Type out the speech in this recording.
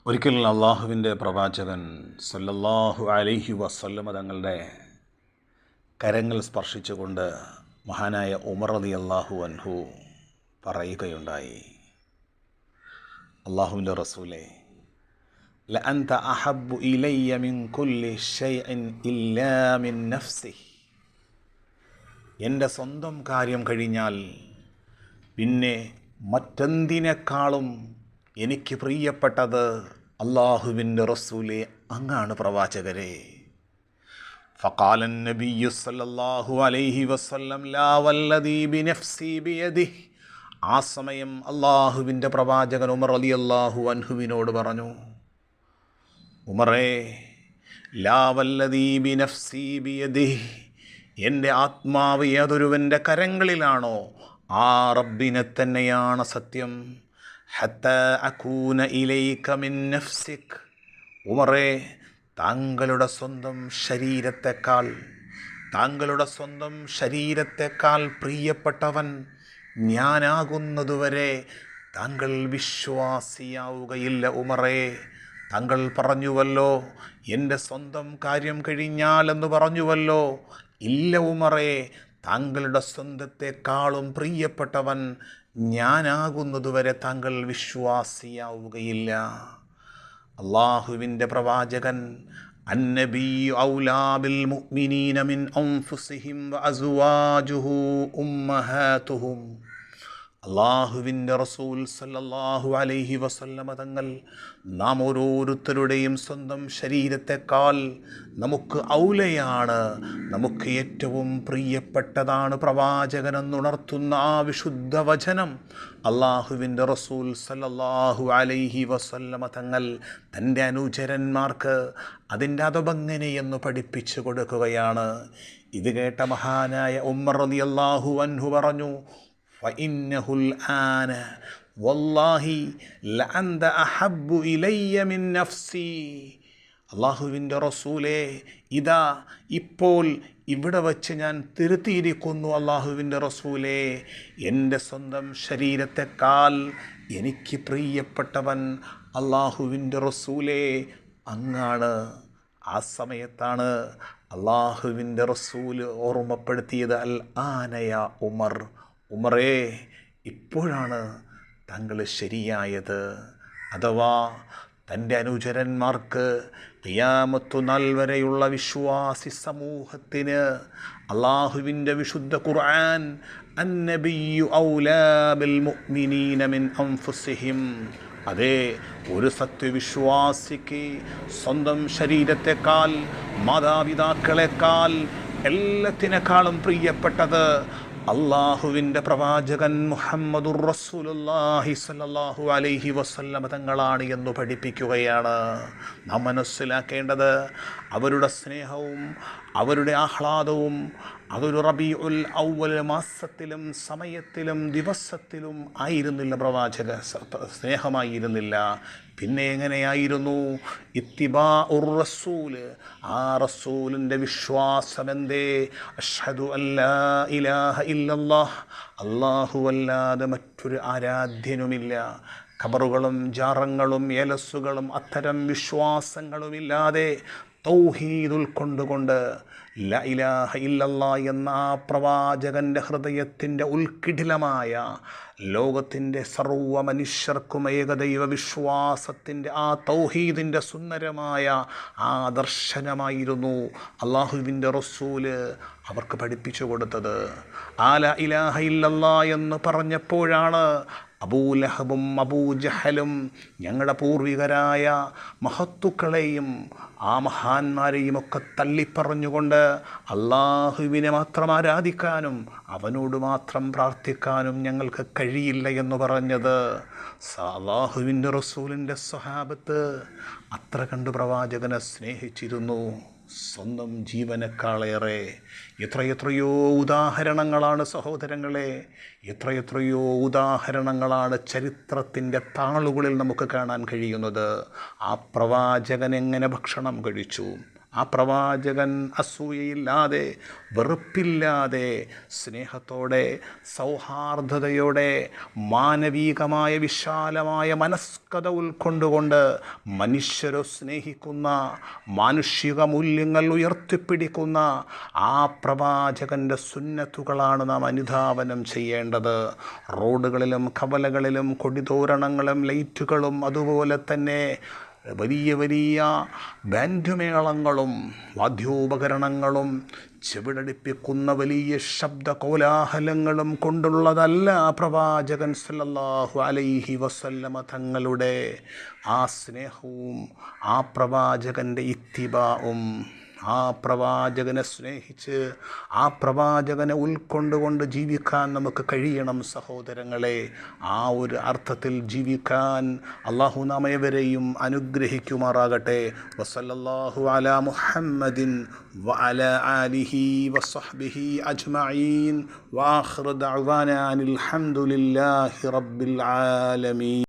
ഒരിക്കൽ അള്ളാഹുവിൻ്റെ പ്രവാചകൻ സല്ലല്ലാഹു അലൈഹി വസല്ലമ തങ്ങളുടെ കരങ്ങൾ സ്പർശിച്ചുകൊണ്ട് മഹാനായ ഉമർ റളിയല്ലാഹു അൻഹു പറയുകയുണ്ടായി, അള്ളാഹുവിൻ്റെ റസൂലേ, ലഅൻത അഹബ്ബു ഇലയ്യ മിൻ കുല്ലി ശൈഇൻ ഇല്ലാ മിൻ നഫ്സിഹി. എൻ്റെ സ്വന്തം കാര്യം കഴിഞ്ഞാൽ പിന്നെ മറ്റെന്തിനേക്കാളും എനിക്ക് പ്രിയപ്പെട്ടത് അള്ളാഹുവിൻ്റെ റസൂലേ, അങ്ങാണ് പ്രവാചകരെ. ഫഖാല നബിയ്യു സല്ലല്ലാഹു അലൈഹി വസല്ലം ലാ വല്ലദീ ബിനഫ്സി ബിയദിഹി. ആ സമയം അള്ളാഹുവിൻ്റെ പ്രവാചകൻ ഉമർ റളിയല്ലാഹു അൻഹുവിനോട് പറഞ്ഞു, ഉമറേ, ലാ വല്ലദീ ബിനഫ്സി ബിയദിഹി, എൻ്റെ ആത്മാവ് ഏതൊരുവൻ്റെ കരങ്ങളിലാണോ ആ റബ്ബിനെ തന്നെയാണ് സത്യം. ഹത്താ അകൂന ഇലൈക മിൻ നഫ്സിക്. ഉമറേ, താങ്കളുടെ സ്വന്തം ശരീരത്തെക്കാൾ പ്രിയപ്പെട്ടവൻ ഞാനാകുന്നതുവരെ താങ്കൾ വിശ്വാസിയാവുകയില്ല. ഉമറേ, താങ്കൾ പറഞ്ഞുവല്ലോ, എൻ്റെ സ്വന്തം കാര്യം കഴിഞ്ഞാലെന്ന് പറഞ്ഞുവല്ലോ. ഇല്ല ഉമറേ, താങ്കളുടെ സ്വന്തത്തെക്കാളും പ്രിയപ്പെട്ടവൻ ഞാനാകുന്നതുവരെ താങ്കൾ വിശ്വാസിയാവുകയില്ല. അള്ളാഹുവിൻ്റെ പ്രവാചകൻ, അന്നബിയ്യു ഔലാ ബിൽ മുഅ്മിനീന മിൻ അൻഫുസിഹിം വഅസ്വാജുഹു ഉമ്മഹാതുഹും. അള്ളാഹുവിൻ്റെ റസൂൽ സല്ലല്ലാഹു അലൈഹി വസല്ലമ തങ്ങൾ നാം ഓരോരുത്തരുടെയും സ്വന്തം ശരീരത്തെക്കാൾ നമുക്ക് ഔലയാണ്, നമുക്ക് ഏറ്റവും പ്രിയപ്പെട്ടതാണ് പ്രവാചകനെന്നുണർത്തുന്ന ആ വിശുദ്ധ വചനം അള്ളാഹുവിൻ്റെ റസൂൽ സല്ലല്ലാഹു അലൈഹി വസല്ലമ തങ്ങൾ തൻ്റെ അനുചരന്മാർക്ക് അതിൻ്റെ അദബെങ്ങനെയെന്ന് പഠിപ്പിച്ചു കൊടുക്കുകയാണ്. ഇത് കേട്ട മഹാനായ ഉമർ റളിയല്ലാഹു അൻഹു പറഞ്ഞു, ഫഇന്നഹുൽ ആന വല്ലാഹി ലഅൻത അഹബ്ബു ഇലയ്യ മിൻ നഫ്സി. അള്ളാഹുവിൻ്റെ റസൂലേ, ഇതാ ഇപ്പോൾ ഇവിടെ വച്ച് ഞാൻ തിരുത്തിയിരിക്കുന്നു. അള്ളാഹുവിൻ്റെ റസൂലേ, എൻ്റെ സ്വന്തം ശരീരത്തെക്കാൾ എനിക്ക് പ്രിയപ്പെട്ടവൻ അള്ളാഹുവിൻ്റെ റസൂലേ അങ്ങാണ്. ആ സമയത്താണ് അള്ളാഹുവിൻ്റെ റസൂൽ ഓർമ്മപ്പെടുത്തിയത്, അൽ ആനയ ഉമർ, ഉമറേ, ഇപ്പോഴാണ് താങ്കൾ ശരിയായത്. അഥവാ തൻ്റെ അനുചരന്മാർക്ക് ഖിയാമത്തു നാൾ വരെയുള്ള വിശ്വാസി സമൂഹത്തിന് അള്ളാഹുവിൻ്റെ വിശുദ്ധ ഖുർആൻ, അന്നബിയ്യു ഔലാ ബിൽ മുഅ്മിനീന മിൻ അൻഫുസിഹിം, അതേ, ഒരു സത്യവിശ്വാസിക്ക് സ്വന്തം ശരീരത്തെക്കാൾ മാതാപിതാക്കളെക്കാൾ എല്ലാത്തിനേക്കാളും പ്രിയപ്പെട്ടത് അള്ളാഹുവിൻ്റെ പ്രവാചകൻ മുഹമ്മദുർ റസൂലുള്ളാഹി സ്വല്ലല്ലാഹു അലൈഹി വസല്ലമ തങ്ങളാണ് എന്ന് പഠിപ്പിക്കുകയാണ്. നാം മനസ്സിലാക്കേണ്ടത് അവരുടെ സ്നേഹവും അവരുടെ ആഹ്ലാദവും അതൊരു റബീഉൽ അവ്വൽ മാസത്തിലും സമയത്തിലും ദിവസത്തിലും ആയിരുന്നില്ല. പ്രവാചക സ്നേഹമായിരുന്നില്ല. പിന്നെ എങ്ങനെയായിരുന്നു? ഇത്തിബാഉർ റസൂൽ, ആ റസൂലിൻ്റെ വിശ്വാസമെന്തേ? അഷ്ഹദു അല്ലാ ഇലാഹ ഇല്ലല്ലാഹ്, അല്ലാഹു അല്ലാതെ മറ്റൊരു ആരാധ്യനുമില്ല. ഖബറുകളും ജാറങ്ങളും ഏലസ്സുകളും അത്തരം വിശ്വാസങ്ങളുമില്ലാതെ തൗഹീദ് ഉൾക്കൊണ്ടുകൊണ്ട് ലാ ഇലാഹ ഇല്ലല്ലാഹ് എന്ന ആ പ്രവാചകൻ്റെ ഹൃദയത്തിൻ്റെ ഉൾക്കിടിലമായ ലോകത്തിൻ്റെ സർവ്വ മനുഷ്യർക്കും ഏകദൈവ വിശ്വാസത്തിൻ്റെ ആ തൗഹീദിൻ്റെ സുന്ദരമായ ആ ദർശനമായിരുന്നു അള്ളാഹുവിൻ്റെ റസൂല് അവർക്ക് പഠിപ്പിച്ചു കൊടുത്തത്. ആ ലാ ഇലാഹ ഇല്ലല്ലാഹ് എന്ന് പറഞ്ഞപ്പോഴാണ് അബൂലഹബും അബൂജഹലും ഞങ്ങളുടെ പൂർവികരായ മഹത്തുക്കളെയും ആ മഹാന്മാരെയും ഒക്കെ തള്ളിപ്പറഞ്ഞുകൊണ്ട് അള്ളാഹുവിനെ മാത്രം ആരാധിക്കാനും അവനോട് മാത്രം പ്രാർത്ഥിക്കാനും ഞങ്ങൾക്ക് കഴിയില്ല എന്ന് പറഞ്ഞത്. അള്ളാഹുവിൻ്റെ റസൂലിൻ്റെ സ്വഹാബത്ത് അത്ര കണ്ട് പ്രവാചകനെ സ്നേഹിച്ചിരുന്നു, സ്വന്തം ജീവനേക്കാളേറെ. എത്രയെത്രയോ ഉദാഹരണങ്ങളാണ് സഹോദരങ്ങളെ, എത്രയെത്രയോ ഉദാഹരണങ്ങളാണ് ചരിത്രത്തിൻ്റെ താളുകളിൽ നമുക്ക് കാണാൻ കഴിയുന്നത്. ആ പ്രവാചകൻ എങ്ങനെ ഭക്ഷണം കഴിച്ചു, ആ പ്രവാചകൻ അസൂയയില്ലാതെ, വെറുപ്പില്ലാതെ, സ്നേഹത്തോടെ, സൗഹാർദ്ദതയോടെ, മാനവികമായ വിശാലമായ മനസ്കത ഉൾക്കൊണ്ടുകൊണ്ട് മനുഷ്യരെ സ്നേഹിക്കുന്ന, മാനുഷിക മൂല്യങ്ങൾ ഉയർത്തിപ്പിടിക്കുന്ന ആ പ്രവാചകൻ്റെ സുന്നത്തുകളാണ് നാം അനുധാവനം ചെയ്യേണ്ടത്. റോഡുകളിലും കവലകളിലും കൊടിതോരണങ്ങളും ലൈറ്റുകളും അതുപോലെ തന്നെ വലിയ വലിയ ബാൻഡുമേളങ്ങളും വാദ്യോപകരണങ്ങളും ചെവിടടിപ്പിക്കുന്ന വലിയ ശബ്ദ കോലാഹലങ്ങളും കൊണ്ടുള്ളതല്ല പ്രവാചകൻ സല്ലല്ലാഹു അലൈഹി വസല്ലമ തങ്ങളുടെ ആ സ്നേഹവും ആ പ്രവാചകൻ്റെ ഇത്തിബാഉം. ആ പ്രവാചകനെ സ്നേഹിച്ച് ആ പ്രവാചകനെ ഉൾക്കൊണ്ടുകൊണ്ട് ജീവിക്കാൻ നമുക്ക് കഴിയണം സഹോദരങ്ങളെ. ആ ഒരു അർത്ഥത്തിൽ ജീവിക്കാൻ അല്ലാഹു നമ്മേവരെയും അനുഗ്രഹിക്കുമാറാകട്ടെ. വസല്ലല്ലാഹു അലാ മുഹമ്മദിൻ വഅലാ ആലിഹി വസഹ്ബിഹി അജ്മഈൻ. വആഖിറു ദഅ്വാനാ അനിൽ ഹംദുലില്ലാഹി റബ്ബിൽ ആലമീൻ.